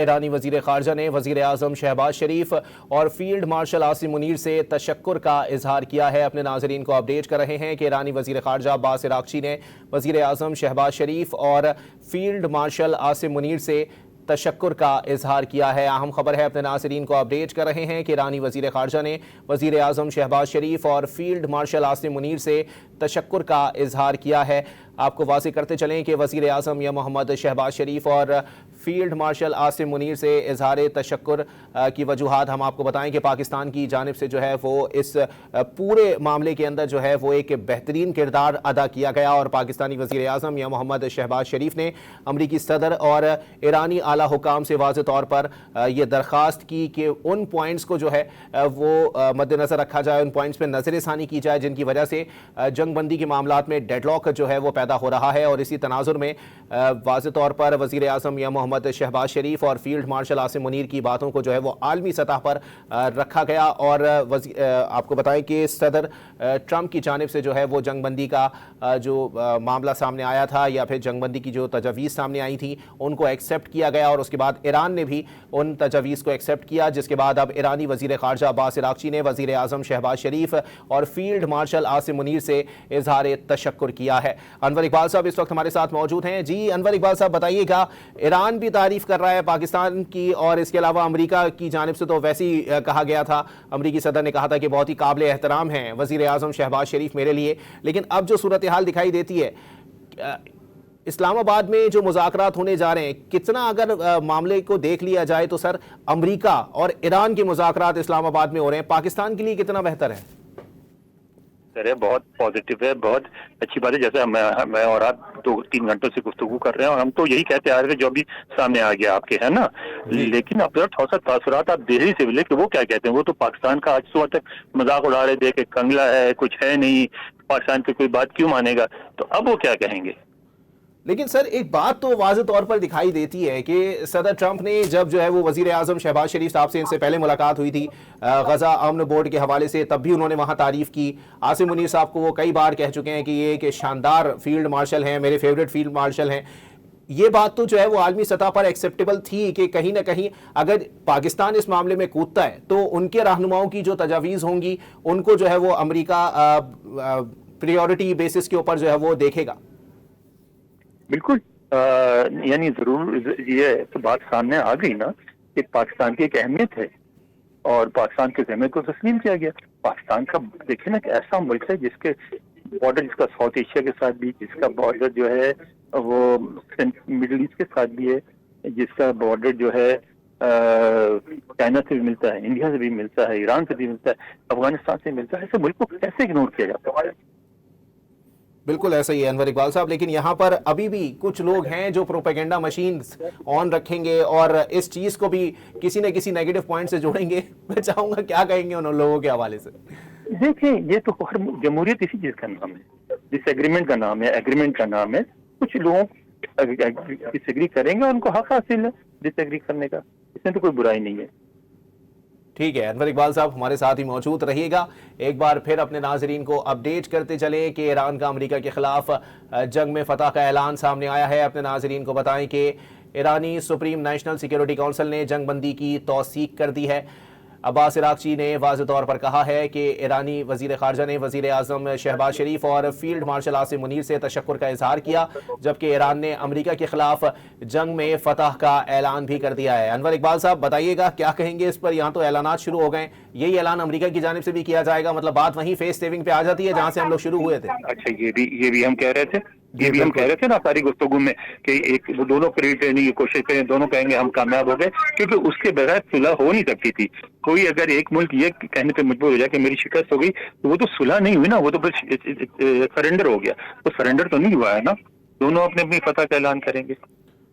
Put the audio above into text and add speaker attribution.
Speaker 1: ایرانی وزیر خارجہ نے وزیر اعظم شہباز شریف اور فیلڈ مارشل عاصم منیر سے تشکر کا اظہار کیا ہے۔ اپنے ناظرین کو اپڈیٹ کر رہے ہیں کہ ایرانی وزیر خارجہ عباس عراقچی نے وزیر اعظم شہباز شریف اور فیلڈ مارشل عاصم منیر سے تشکر کا اظہار کیا ہے۔ اہم خبر ہے، اپنے ناظرین کو اپڈیٹ کر رہے ہیں کہ ایرانی وزیر خارجہ نے وزیر اعظم شہباز شریف اور فیلڈ مارشل عاصم منیر سے تشکر کا اظہار کیا ہے۔ آپ کو واضح کرتے چلیں کہ وزیر اعظم یا محمد شہباز شریف اور فیلڈ مارشل عاصم منیر سے اظہار تشکر کی وجوہات ہم آپ کو بتائیں کہ پاکستان کی جانب سے جو ہے وہ اس پورے معاملے کے اندر جو ہے وہ ایک بہترین کردار ادا کیا گیا، اور پاکستانی وزیر اعظم یا محمد شہباز شریف نے امریکی صدر اور ایرانی اعلیٰ حکام سے واضح طور پر یہ درخواست کی کہ ان پوائنٹس کو جو ہے وہ مد نظر رکھا جائے، ان پوائنٹس پہ نظر ثانی کی جائے جن کی وجہ سے جنگ بندی کے معاملات میں ڈیڈ لاک جو ہے وہ پیدا ہو رہا ہے۔ اور اسی تناظر میں واضح طور پر وزیر اعظم یا محمد شہباز شریف اور فیلڈ مارشل عاصم منیر کی باتوں کو جو ہے وہ عالمی سطح پر رکھا گیا، اور آپ کو بتائیں کہ صدر ٹرمپ کی جانب سے جو ہے وہ جنگ بندی کا جو معاملہ سامنے آیا تھا یا پھر جنگ بندی کی جو تجاویز سامنے آئی تھی ان کو ایکسیپٹ کیا گیا، اور اس کے بعد ایران نے بھی ان تجاویز کو ایکسیپٹ کیا، جس کے بعد اب ایرانی وزیر خارجہ عباس عراقچی نے وزیر اعظم شہباز شریف اور فیلڈ مارشل عاصم منیر سے اظہار تشکر کیا ہے۔ انور اقبال صاحب اس وقت ہمارے ساتھ موجود ہیں۔ جی انور اقبال صاحب بتائیے گا، ایران بھی تعریف کر رہا ہے پاکستان کی، اور اس کے علاوہ امریکہ کی جانب سے تو ویسے ہی کہا گیا تھا، امریکی صدر نے کہا تھا کہ بہت ہی قابل احترام ہیں وزیر اعظم شہباز شریف میرے لیے، لیکن اب جو صورتحال دکھائی دیتی ہے اسلام آباد میں جو مذاکرات ہونے جا رہے ہیں، کتنا اگر معاملے کو دیکھ لیا جائے تو سر امریکہ اور ایران کے مذاکرات اسلام آباد میں ہو رہے ہیں، پاکستان کے لیے کتنا بہتر ہے؟
Speaker 2: سر بہت پازیٹیو ہے، بہت اچھی بات ہے۔ جیسے میں اور آپ 2-3 گھنٹوں سے گفتگو کر رہے ہیں، اور ہم تو یہی کہتے آ رہے تھے جو بھی سامنے آ گیا آپ کے، ہے نا، لیکن اب ذرا تھوڑا سا تاثرات آپ دہلی سے ملے کہ وہ کیا کہتے ہیں۔ وہ تو پاکستان کا آج صبح تک مذاق اڑا رہے تھے کہ کنگلا ہے، کچھ ہے نہیں، پاکستان کی کوئی بات کیوں مانے گا، تو اب وہ کیا کہیں گے؟
Speaker 1: لیکن سر ایک بات تو واضح طور پر دکھائی دیتی ہے کہ صدر ٹرمپ نے جب جو ہے وہ وزیر اعظم شہباز شریف صاحب سے ان سے پہلے ملاقات ہوئی تھی غزہ امن بورڈ کے حوالے سے، تب بھی انہوں نے وہاں تعریف کی۔ عاصم منیر صاحب کو وہ کئی بار کہہ چکے ہیں کہ یہ ایک شاندار فیلڈ مارشل ہیں، میرے فیوریٹ فیلڈ مارشل ہیں۔ یہ بات تو جو ہے وہ عالمی سطح پر ایکسیپٹیبل تھی کہ کہیں نہ کہیں اگر پاکستان اس معاملے میں کودتا ہے تو ان کے رہنماؤں کی جو تجاویز ہوں گی ان کو جو ہے وہ امریکہ پریورٹی بیسس کے اوپر جو ہے وہ دیکھے گا۔
Speaker 2: بالکل، یعنی ضرور یہ بات سامنے آ گئی نا کہ پاکستان کی ایک اہمیت ہے، اور پاکستان کی اہمیت کو تسلیم کیا گیا۔ پاکستان کا دیکھیں نا کہ ایسا ملک ہے جس کے بارڈر، جس کا ساؤتھ ایشیا کے ساتھ بھی، جس کا بارڈر جو ہے وہ مڈل ایسٹ کے ساتھ بھی ہے، جس کا بارڈر جو ہے چائنا سے بھی ملتا ہے، انڈیا سے بھی ملتا ہے، ایران سے بھی ملتا ہے، افغانستان سے ملتا ہے۔ ایسے ملک کو کیسے اگنور کیا جاتا ہے؟
Speaker 1: بالکل ایسا ہی ہے انور اقبال صاحب، لیکن یہاں پر ابھی بھی کچھ لوگ ہیں جو پروپیگنڈا مشینز آن رکھیں گے اور اس چیز کو بھی کسی نہ کسی نیگیٹو پوائنٹ سے جوڑیں گے۔ میں چاہوں گا کیا کہیں گے ان لوگوں کے حوالے سے؟
Speaker 2: دیکھیں، یہ تو جمہوریت اسی چیز کا نام ہے، ڈس ایگریمنٹ کا نام ہے، ایگریمنٹ کا نام ہے۔ کچھ لوگ ڈس ایگری کریں گے، ان کو حق حاصل ہے ڈس ایگری کرنے کا، اس میں تو کوئی برائی نہیں ہے۔
Speaker 1: ٹھیک ہے انور اقبال صاحب ہمارے ساتھ ہی موجود رہیے گا، ایک بار پھر اپنے ناظرین کو اپڈیٹ کرتے چلیں کہ ایران کا امریکہ کے خلاف جنگ میں فتح کا اعلان سامنے آیا ہے۔ اپنے ناظرین کو بتائیں کہ ایرانی سپریم نیشنل سیکیورٹی کونسل نے جنگ بندی کی توثیق کر دی ہے۔ عباس عراقچی نے واضح طور پر کہا ہے کہ ایرانی وزیر خارجہ نے وزیر اعظم شہباز شریف اور فیلڈ مارشل عاصم منیر سے تشکر کا اظہار کیا، جبکہ ایران نے امریکہ کے خلاف جنگ میں فتح کا اعلان بھی کر دیا ہے۔ انور اقبال صاحب بتائیے گا کیا کہیں گے اس پر؟ یہاں تو اعلانات شروع ہو گئے، یہی اعلان امریکہ کی جانب سے بھی کیا جائے گا، مطلب بات وہیں فیس سیونگ پہ آ جاتی ہے جہاں سے ہم لوگ شروع ہوئے تھے۔
Speaker 2: اچھا، یہ بھی ہم کہہ رہے تھے، نا ساری گفتگو میں کہ ایک وہ دونوں کریٹ لینے کی کوشش کریں، دونوں کہیں گے ہم کامیاب ہو گئے، کیونکہ اس کے بغیر صلح ہو نہیں سکتی تھی۔ کوئی اگر ایک ملک یہ کہنے پہ مجبور ہو جائے کہ میری شکست ہو گئی تو وہ تو صلح نہیں ہوئی نا، وہ تو پھر سرنڈر ہو گیا، تو سرنڈر تو نہیں ہوا ہے نا۔ دونوں اپنی فتح کا اعلان کریں گے۔